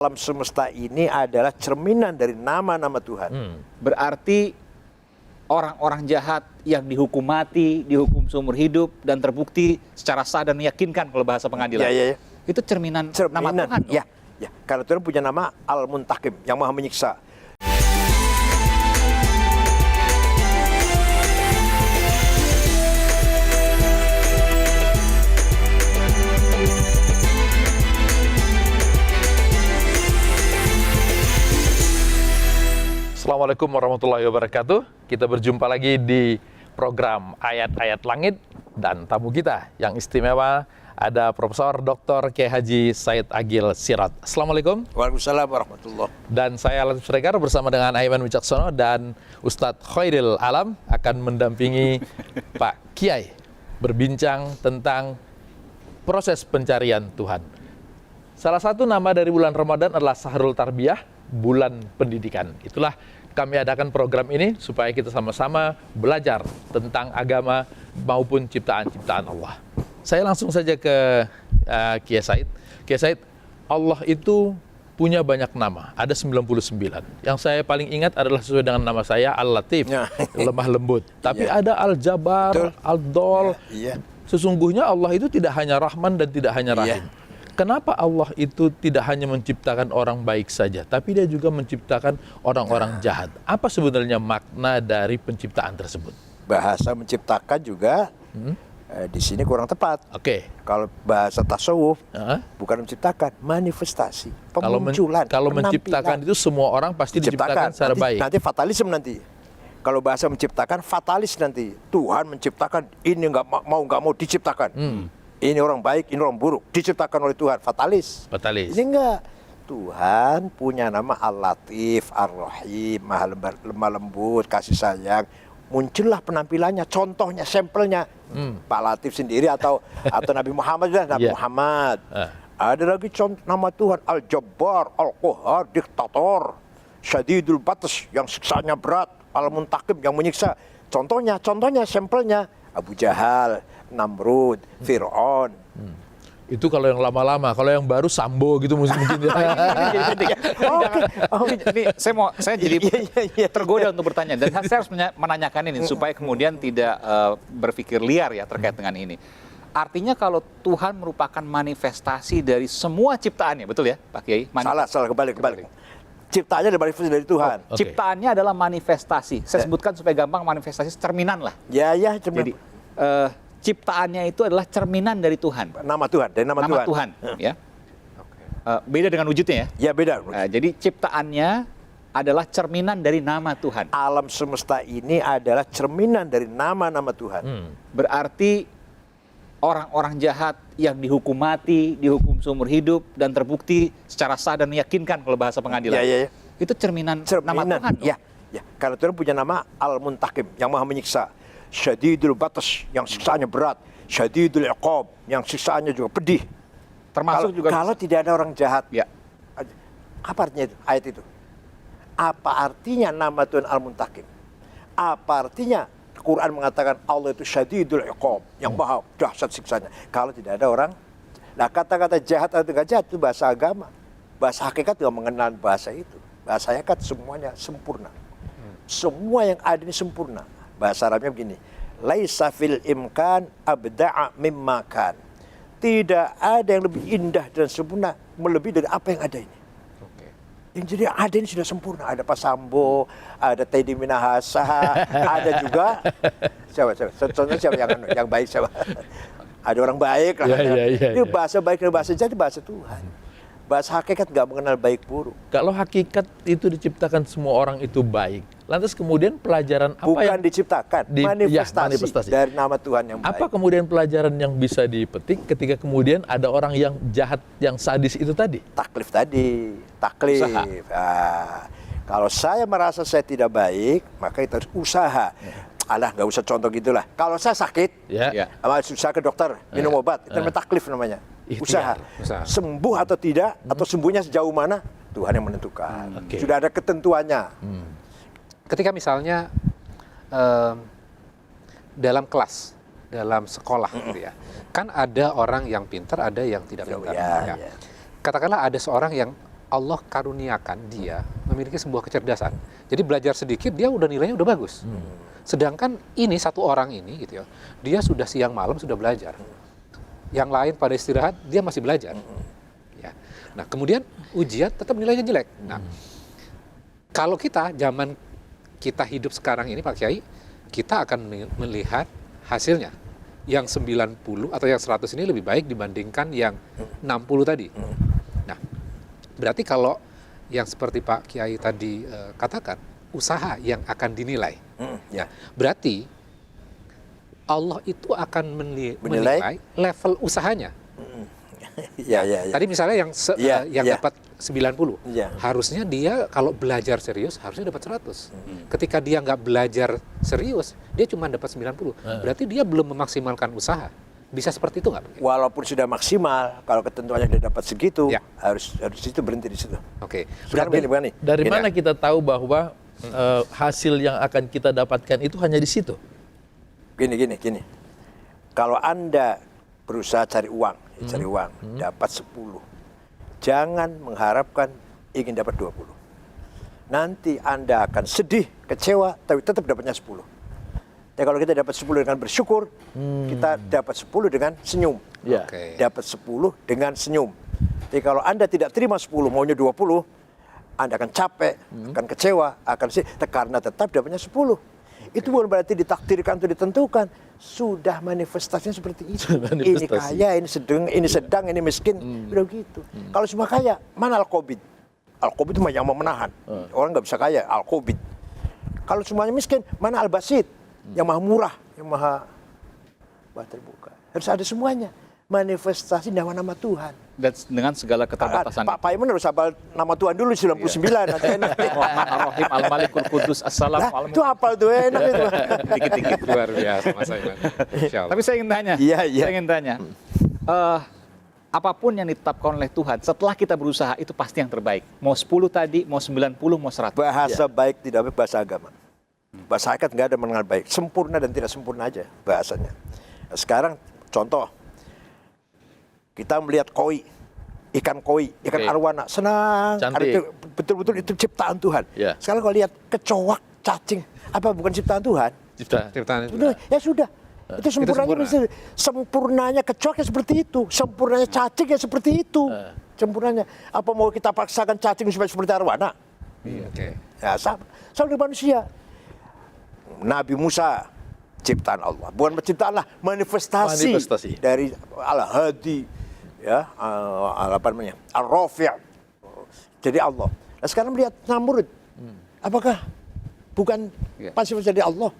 Alam semesta ini adalah cerminan dari nama-nama Tuhan. Berarti orang-orang jahat yang dihukum mati, dihukum seumur hidup, dan terbukti secara sah dan meyakinkan kalau bahasa pengadilan. Ya. Itu cerminan nama Tuhan. Ya. Karena Tuhan punya nama Al-Muntakim, yang maha menyiksa. Assalamualaikum warahmatullahi wabarakatuh. Kita berjumpa lagi di program Ayat-Ayat Langit, dan tamu kita yang istimewa ada Profesor Dr. Kiai Haji Said Agil Sirot. Assalamualaikum. Waalaikumsalam warahmatullahi. Dan saya Latif Sregar bersama dengan Aiman Wicaksono dan Ustadz Khairil Alam akan mendampingi Pak Kiai berbincang tentang proses pencarian Tuhan. Salah satu nama dari bulan Ramadan adalah Sahrul Tarbiyah, bulan pendidikan. Itulah kami adakan program ini supaya kita sama-sama belajar tentang agama maupun ciptaan-ciptaan Allah. Saya langsung saja ke Kiai Said. Kiai Said, Allah itu punya banyak nama, ada 99. Yang saya paling ingat adalah sesuai dengan nama saya, Al-Latif, lemah lembut. Tapi ada Al-Jabar, Al-Dol. Sesungguhnya Allah itu tidak hanya Rahman dan tidak hanya Rahim. Kenapa Allah itu tidak hanya menciptakan orang baik saja, tapi Dia juga menciptakan orang-orang jahat? Apa sebenarnya makna dari penciptaan tersebut? Bahasa menciptakan juga di sini kurang tepat. Oke. Kalau bahasa tasawuf bukan menciptakan, manifestasi, pemunculan. Kalau menciptakan itu semua orang pasti diciptakan secara baik. Nanti fatalisme nanti. Kalau bahasa menciptakan fatalis nanti. Tuhan menciptakan ini nggak mau diciptakan. Ini orang baik, ini orang buruk, diciptakan oleh Tuhan, fatalis. Ini enggak. Tuhan punya nama Al-Latif, Ar-Rahim, maha lemah lembut, kasih sayang. Muncullah penampilannya, contohnya, sampelnya. Pak Latif sendiri atau Nabi Muhammad, Nabi Muhammad. Ada lagi contoh nama Tuhan, Al-Jabbar, Al-Qahar, diktator, Syadidul Batas, yang siksanya berat, Al-Muntakim, yang menyiksa. Contohnya, sampelnya, Abu Jahal, Namrud, Fir'aun. Itu kalau yang lama-lama, kalau yang baru Sambo gitu mungkin ya. Saya jadi tergoda untuk bertanya, dan saya harus menanyakan ini supaya kemudian tidak berpikir liar ya terkait dengan ini. Artinya kalau Tuhan merupakan manifestasi dari semua ciptaannya, betul ya Pak Kiai? Salah, kembali. Ciptaannya adalah manifestasi dari Tuhan. Ciptaannya adalah manifestasi. Saya sebutkan supaya gampang, manifestasi cerminan lah. Ya, cerminan. Jadi ciptaannya itu adalah cerminan dari Tuhan. Nama Tuhan, dari nama Tuhan. Ya. Beda dengan wujudnya ya? Ya, beda. Jadi ciptaannya adalah cerminan dari nama Tuhan. Alam semesta ini adalah cerminan dari nama-nama Tuhan. Berarti orang-orang jahat yang dihukum mati, dihukum seumur hidup, dan terbukti secara sah dan meyakinkan kalau bahasa pengadilan. Itu cerminan nama Tuhan. Ya. Karena Tuhan punya nama Al-Muntakim, yang maha menyiksa. Syadidul Batas, yang siksaannya berat. Syadidul Iqab, yang siksaannya juga pedih. Termasuk juga kalau tidak ada orang jahat. Ya. Apa artinya itu, ayat itu? Apa artinya nama Tuhan Al-Muntakim? Apa artinya Quran mengatakan Allah itu Syadidul Iqab, yang maha dahsyat siksanya? Kalau tidak ada orang. Nah, kata-kata jahat atau tidak jahat itu bahasa agama. Bahasa hakikat tidak mengenal bahasa itu. Bahasa hakikat semuanya sempurna. Semua yang ada ini sempurna. Bahasa Arabnya begini, laisa fil imkan abda'a mimma kan. Tidak ada yang lebih indah dan sempurna melebihi dari apa yang ada ini. Yang jadi ada ini sudah sempurna. Ada Pak Sambo, ada Teddy Minahasa, ada juga contohnya siapa yang baik siapa? Ada orang baik lah. Ini bahasa baik dan bahasa jahat, bahasa Tuhan. Bahasa hakikat nggak mengenal baik buruk. Kalau hakikat itu diciptakan semua orang itu baik, lantas kemudian pelajaran apa bukan diciptakan, manifestasi dari nama Tuhan yang baik. Apa kemudian pelajaran yang bisa dipetik ketika kemudian ada orang yang jahat, yang sadis itu tadi? Taklif. Kalau saya merasa saya tidak baik, maka kita harus usaha. Alah, nggak usah contoh gitulah. Kalau saya sakit, susah ke dokter, minum obat, itu namanya taklif namanya. Usaha. Sembuh atau tidak, atau sembuhnya sejauh mana, Tuhan yang menentukan. Sudah ada ketentuannya. Ketika misalnya dalam kelas, dalam sekolah, gitu ya, kan ada orang yang pintar, ada yang tidak pintar. Katakanlah ada seorang yang Allah karuniakan dia memiliki sebuah kecerdasan. Jadi belajar sedikit dia udah nilainya udah bagus. Sedangkan ini satu orang ini gitu ya, dia sudah siang malam sudah belajar. Yang lain pada istirahat dia masih belajar. Ya. Nah kemudian ujian tetap nilainya jelek. Nah kalau kita zaman kita hidup sekarang ini Pak Kiai, kita akan melihat hasilnya. Yang 90 atau yang 100 ini lebih baik dibandingkan yang 60 tadi. Nah, berarti kalau yang seperti Pak Kiai tadi katakan, usaha yang akan dinilai. Ya, berarti Allah itu akan menilai level usahanya. Ya. Tadi misalnya yang dapat 90, Ya. harusnya dia kalau belajar serius harusnya dapat 100. Ketika dia nggak belajar serius, dia cuma dapat 90. Berarti dia belum memaksimalkan usaha. Bisa seperti itu nggak? Walaupun sudah maksimal, kalau ketentuannya dia dapat segitu, Ya. harus itu berhenti di situ. Oke. Sekarang begini. Dari Gini, mana kita tahu bahwa hasil yang akan kita dapatkan itu hanya di situ? Gini. Kalau Anda berusaha cari uang, dapat 10. Jangan mengharapkan ingin dapat 20. Nanti Anda akan sedih, kecewa, tapi tetap dapatnya 10. Dan kalau kita dapat 10 dengan bersyukur, kita dapat 10 dengan senyum. Ya. Oke. Dapat 10 dengan senyum. Jadi kalau Anda tidak terima 10, maunya 20, Anda akan capek, akan kecewa, akan sedih, karena tetap dapatnya 10. Itu bukan berarti ditakdirkan atau ditentukan. Sudah manifestasinya seperti itu. Ini kaya, ini sedang, ini miskin. Udah gitu. Kalau semua kaya, mana Al-Qabid? Al-Qabid itu yang mau menahan. Orang nggak bisa kaya, Al-Qabid. Kalau semuanya miskin, mana Al-Basid? Yang maha murah, yang maha terbuka. Harus ada semuanya. Manifestasi nama-nama Tuhan. Dan dengan segala keterbatasan. Pak Paiman harus hafal nama Tuhan dulu 99. Nanti enak. Ar-Rahim, Al-Malikul Qudus, Assalamualaikum. Itu hafal tuh enak itu. Dikit-dikit. Luar biasa Mas Aiman. Insya Allah. Tapi saya ingin tanya, Iya. saya ingin tanya, apapun yang ditetapkan oleh Tuhan, setelah kita berusaha itu pasti yang terbaik. Mau 10 tadi, mau 90, mau 100. Bahasa baik tidak baik, bahasa agama. Bahasa hakikat nggak ada mengenal baik. Sempurna dan tidak sempurna aja bahasanya. Nah, sekarang contoh, kita melihat ikan koi, ikan arwana, senang. Cantik. Itu betul-betul itu ciptaan Tuhan. Ya. Sekarang kalau lihat kecoak, cacing, apa bukan ciptaan Tuhan? Ciptaan itu. Udah, ya sudah. Itu sempurnanya, sempurna. sempurnanya kecoak ya seperti itu, sempurnanya cacing ya seperti itu. Sempurnanya. Apa mau kita paksakan cacing supaya seperti arwana? Oke. Ya, sama dengan manusia. Nabi Musa ciptaan Allah, bukan penciptaan lah, manifestasi. Dari Al-Hadi, ya, apa namanya, Ar-Rafi'. Jadi Allah. Nah, sekarang melihat Namrud, apakah bukan pasti jadi Allah?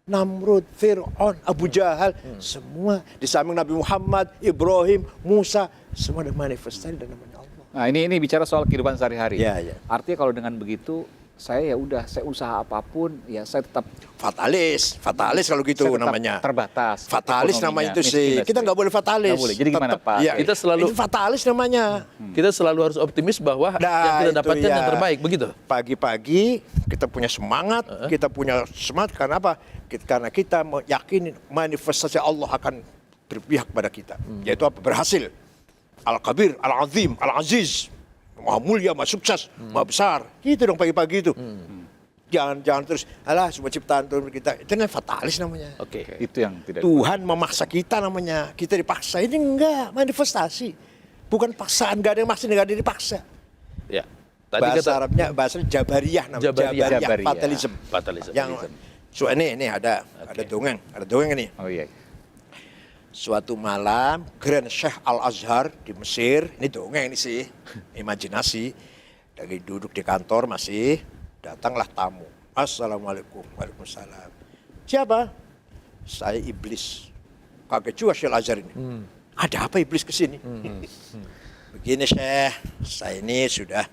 Namrud, Fir'aun, Abu Jahal, semua di samping Nabi Muhammad, Ibrahim, Musa, semua ada manifestasi dan namanya Allah. Nah, ini bicara soal kehidupan sehari-hari. Ya. Artinya kalau dengan begitu, saya usaha apapun, ya saya tetap Fatalis kalau gitu saya tetap namanya. Terbatas. Fatalis ekonominya, namanya itu miskin sih. dan Kita nggak boleh fatalis. Nggak boleh. Jadi gimana, Pak? Ya, Kita selalu- itu fatalis namanya. Kita selalu harus optimis bahwa yang kita itu dapatkan ya. yang terbaik, begitu? Pagi-pagi kita punya semangat, karena apa? Karena kita meyakini manifestasi Allah akan berpihak pada kita. Yaitu apa? Berhasil. Al-Kabir, Al-Azim, Al-Aziz. Maha mulia, maha sukses, maha besar. Gitu dong pagi-pagi itu. Jangan terus, alah semua ciptaan Tuhan kita. Itu kan fatalis namanya. Oke. Itu yang tidak. Tuhan memaksa kita namanya. Kita dipaksa. Ini enggak, manifestasi. Bukan paksaan, enggak ada yang maksa, enggak ada yang dipaksa. Ya. Tadi Bahasa kata Arabnya, bahasa Jabariyah namanya. Jabariyah. Fatalism. Yang ini ada dongeng ini. Oh iya. Suatu malam, Grand Sheikh Al-Azhar di Mesir, ini dongeng ini sih, imajinasi. Lagi duduk di kantor masih, datanglah tamu. Assalamualaikum, waalaikumsalam. Siapa? Saya iblis. Kaget juga Syekh Al-Azhar ini. Ada apa iblis kesini? Begini Syekh, saya ini sudah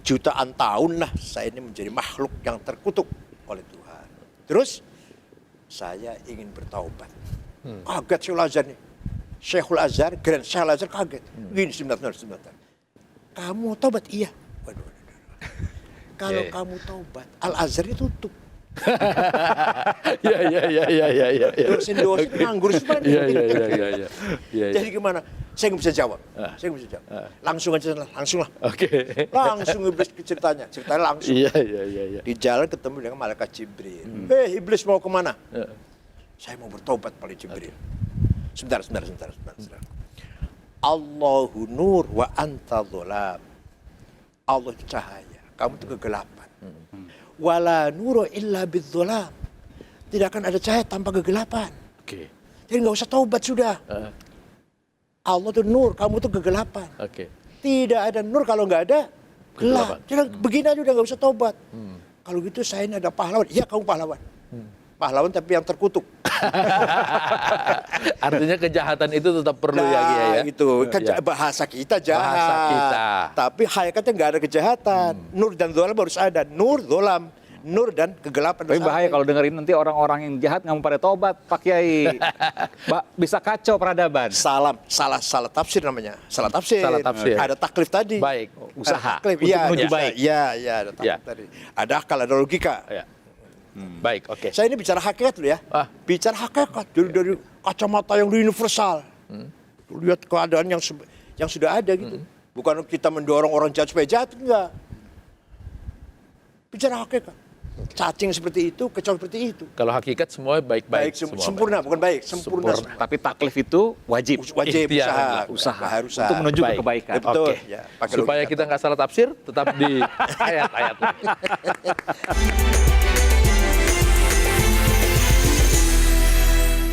jutaan tahun lah, saya ini menjadi makhluk yang terkutuk oleh Tuhan. Terus, saya ingin bertaubat. Kaget Syekh Al-Azhar nih. Syekhul Azhar, Grand Syekh Al-Azhar kaget. Gini sebentar. Kamu taubat? Iya. Waduh. Kalau kamu taubat, Al-Azhar tutup. Ya. Dosen nganggur semua. Iya. Jadi gimana? Saya nggak bisa jawab. Saya nggak bisa jawab. Langsung aja, langsung lah. Oke. Langsung iblis ceritanya langsung. Iya. Di jalan ketemu dengan malaikat Jibril. Iblis mau kemana? Saya mau bertobat pada Jibril. Sebentar. Allahu nur wa anta dhulam. Allah itu cahaya, kamu itu kegelapan. Wala nuru illa bidzulam. Tidak akan ada cahaya tanpa kegelapan. Oke. Jadi nggak usah taubat sudah. Allah itu nur, kamu itu kegelapan. Oke. Tidak ada nur kalau nggak ada Kegelapan. gelap. Jadi begini aja udah nggak usah taubat. Kalau gitu saya ini ada pahlawan. Iya kamu pahlawan. Pahlawan tapi yang terkutuk. Artinya kejahatan itu tetap perlu ya Kiai ya. Itu Ya. bahasa kita jahat. Bahasa kita. Tapi hakikatnya nggak ada kejahatan. Nur dan dolam harus ada. Nur, dolam, nur dan kegelapan. Tapi harus bahaya ada. kalau dengerin nanti orang-orang yang jahat nggak mau pada tobat, Pak Kiai. Bisa kacau peradaban. Salah tafsir namanya. Salah tafsir. Salah tafsir. Ada taklif tadi. Baik. Usaha Taklif, untuk iya, menuju iya, baik. Iya, ada taklif Ya. tadi. Ada akal, ada logika. Ya. Baik, oke. Saya ini bicara hakikat loh ya. Bicara hakikat dari kacamata yang universal. Lihat keadaan yang sudah ada gitu. Bukan kita mendorong orang jahat supaya jahat, enggak. Bicara hakikat. Cacing seperti itu, kecoa seperti itu. Kalau hakikat semua baik-baik. Baik, semua sempurna, bukan baik, sempurna. Tapi taklif itu wajib. Wajib Ikhtiar, usaha, harus untuk menuju Baik. ke kebaikan. Ya, betul. Oke. Ya, pakai Supaya logika. kita nggak salah tafsir, tetap di ayat-ayat.